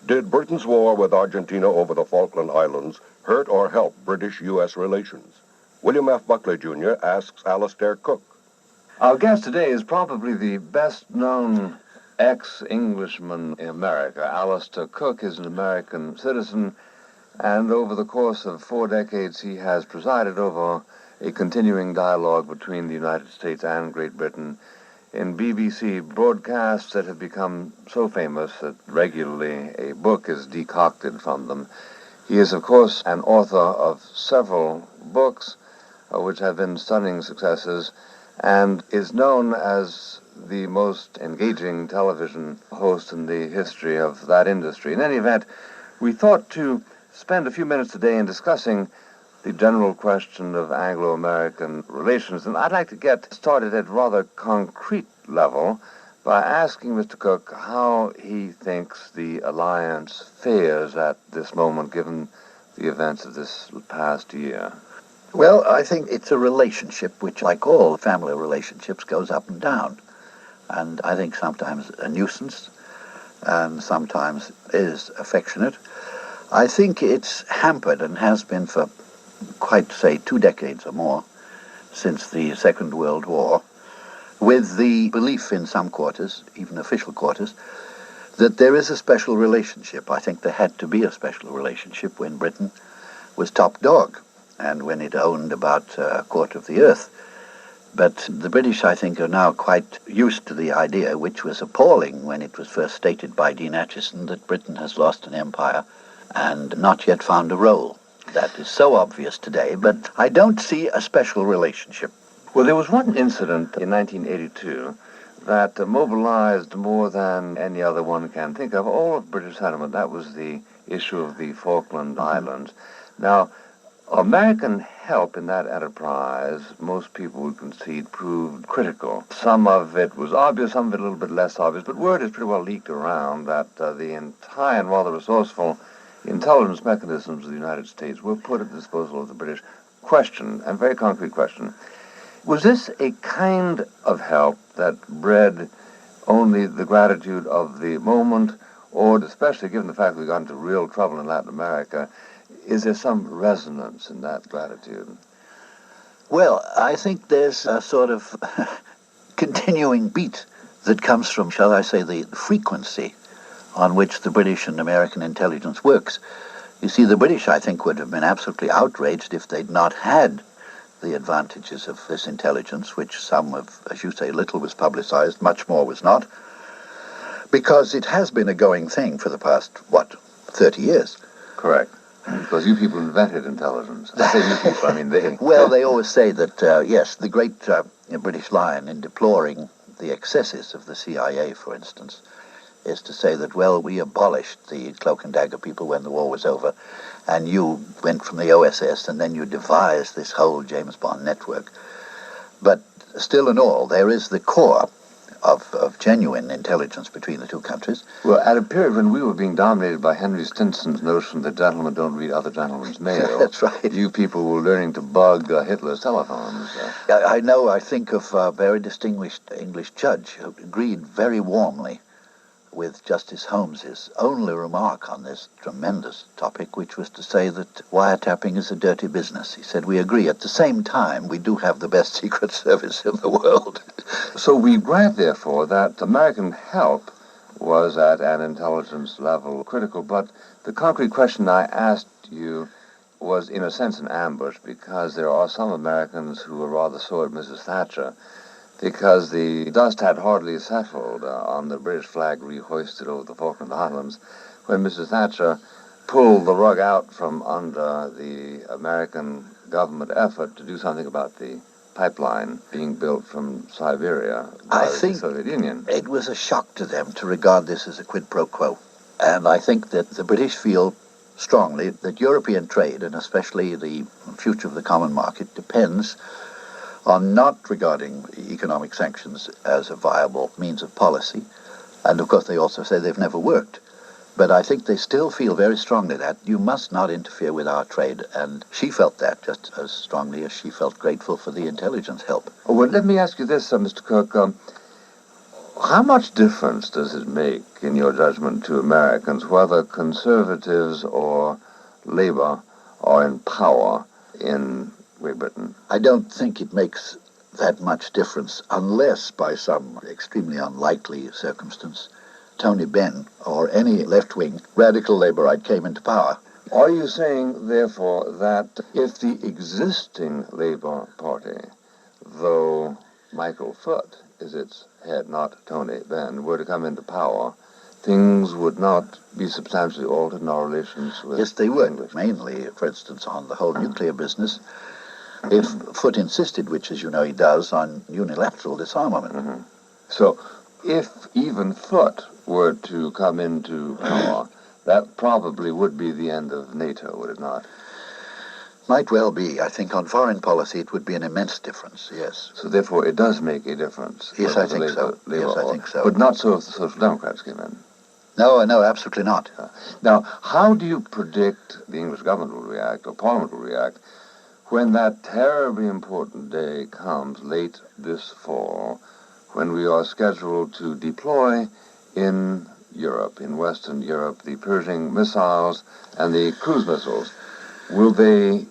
Did Britain's war with Argentina over the Falkland Islands hurt or help British-U.S. relations? William F. Buckley, Jr. asks Alistair Cooke. Our guest today is probably the best-known ex-Englishman in America. Alistair Cooke is an American citizen, and over the course of 4 decades he has presided over a continuing dialogue between the United States and Great Britain in BBC broadcasts that have become so famous that regularly a book is decocted from them. He is, of course, an author of several books, which have been stunning successes, and is known as the most engaging television host in the history of that industry. In any event, we thought to spend a few minutes today in discussing the general question of Anglo-American relations, and I'd like to get started at a rather concrete level by asking Mr. Cooke how he thinks the alliance fares at this moment, given the events of this past year. Well, I think it's a relationship which, like all family relationships, goes up and down. And I think sometimes a nuisance and sometimes is affectionate. I think it's hampered and has been for quite, say, 2 decades or more since the Second World War, with the belief in some quarters, even official quarters, that there is a special relationship. I think there had to be a special relationship when Britain was top dog and when it owned about a quarter of the earth. But the British, I think, are now quite used to the idea, which was appalling when it was first stated by Dean Acheson, that Britain has lost an empire and not yet found a role. That is so obvious today, but I don't see a special relationship. Well, there was one incident in 1982 that mobilized more than any other one can think of all of British sentiment. That was the issue of the Falkland Islands. Now, American help in that enterprise, most people would concede, proved critical. Some of it was obvious, some of it a little bit less obvious, but word has pretty well leaked around that the entire and rather resourceful intelligence mechanisms of the United States were put at the disposal of the British. Question, and very concrete question, was this a kind of help that bred only the gratitude of the moment, or especially given the fact that we got into real trouble in Latin America, is there some resonance in that gratitude? Well, I think there's a sort of continuing beat that comes from, shall I say, the frequency on which the British and American intelligence works. You see, the British, I think, would have been absolutely outraged if they'd not had the advantages of this intelligence, which some of, as you say, little was publicized, much more was not, because it has been a going thing for the past, 30 years. Correct. Because you people invented intelligence. I say you people, I mean they. Well, they always say that, yes, the great British lion in deploring the excesses of the CIA, for instance, is to say that, well, we abolished the cloak and dagger people when the war was over, and you went from the OSS, and then you devised this whole James Bond network. But still in all, there is the core of genuine intelligence between the two countries. Well, at a period when we were being dominated by Henry Stinson's notion that gentlemen don't read other gentlemen's mail. That's right. You people were learning to bug Hitler's telephones. I know, I think of a very distinguished English judge who agreed very warmly with Justice Holmes's only remark on this tremendous topic, which was to say that wiretapping is a dirty business. He said, we agree. At the same time, we do have the best secret service in the world. So we grant, therefore, that American help was at an intelligence level critical, but the concrete question I asked you was, in a sense, an ambush, because there are some Americans who were rather sore at Mrs. Thatcher, because the dust had hardly settled on the British flag rehoisted over the Falkland Islands when Mrs. Thatcher pulled the rug out from under the American government effort to do something about the pipeline being built from Siberia by the Soviet Union. It was a shock to them to regard this as a quid pro quo. And I think that the British feel strongly that European trade, and especially the future of the common market, depends on not regarding economic sanctions as a viable means of policy. And of course they also say they've never worked. But I think they still feel very strongly that you must not interfere with our trade. And she felt that just as strongly as she felt grateful for the intelligence help. Well, let me ask you this, Mr. Cooke. How much difference does it make, in your judgment, to Americans whether Conservatives or Labour are in power in Great Britain? I don't think it makes that much difference unless, by some extremely unlikely circumstance, Tony Benn or any left-wing radical Labourite came into power. Are you saying, therefore, that if the existing Labour Party, though Michael Foot is its head, not Tony Benn, were to come into power, things would not be substantially altered in our relations with Yes, they would. English? Mainly, for instance, on the whole nuclear business. If Foot insisted, which, as you know, he does, on unilateral disarmament. So, if even Foot were to come into power, that probably would be the end of NATO, would it not? Might well be. I think on foreign policy it would be an immense difference, yes. So therefore it does make a difference. Yes, I think so. Yes, I think so. But not so if the Social Democrats came in. No, absolutely not. Now, how do you predict the English government will react, or Parliament will react, when that terribly important day comes late this fall, when we are scheduled to deploy in Europe, in Western Europe, the Pershing missiles and the cruise missiles? Will they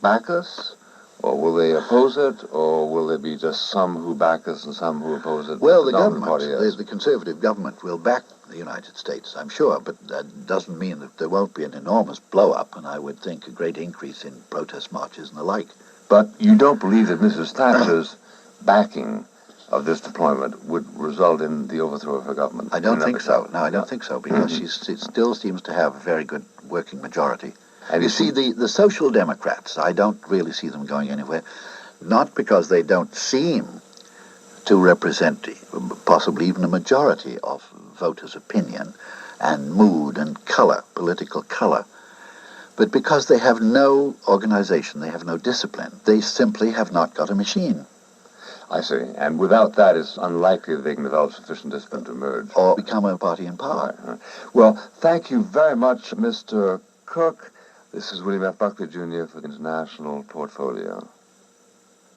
back us, or will they oppose it, or will there be just some who back us and some who oppose it? Well, the government, the Conservative government, will back the United States, I'm sure, but that doesn't mean that there won't be an enormous blow-up, and I would think a great increase in protest marches and the like. But you don't believe that Mrs. Thatcher's backing of this deployment would result in the overthrow of her government? I don't think so. No, I don't think so, because she still seems to have a very good working majority. And you see, the Social Democrats, I don't really see them going anywhere, not because they don't seem to represent possibly even a majority of voters' opinion and mood and color, political color, but because they have no organization, they have no discipline. They simply have not got a machine. I see. And without that, it's unlikely that they can develop sufficient discipline to emerge. Or become a party in power. Right. Well, thank you very much, Mr. Cooke. This is William F. Buckley, Jr. for the International Portfolio.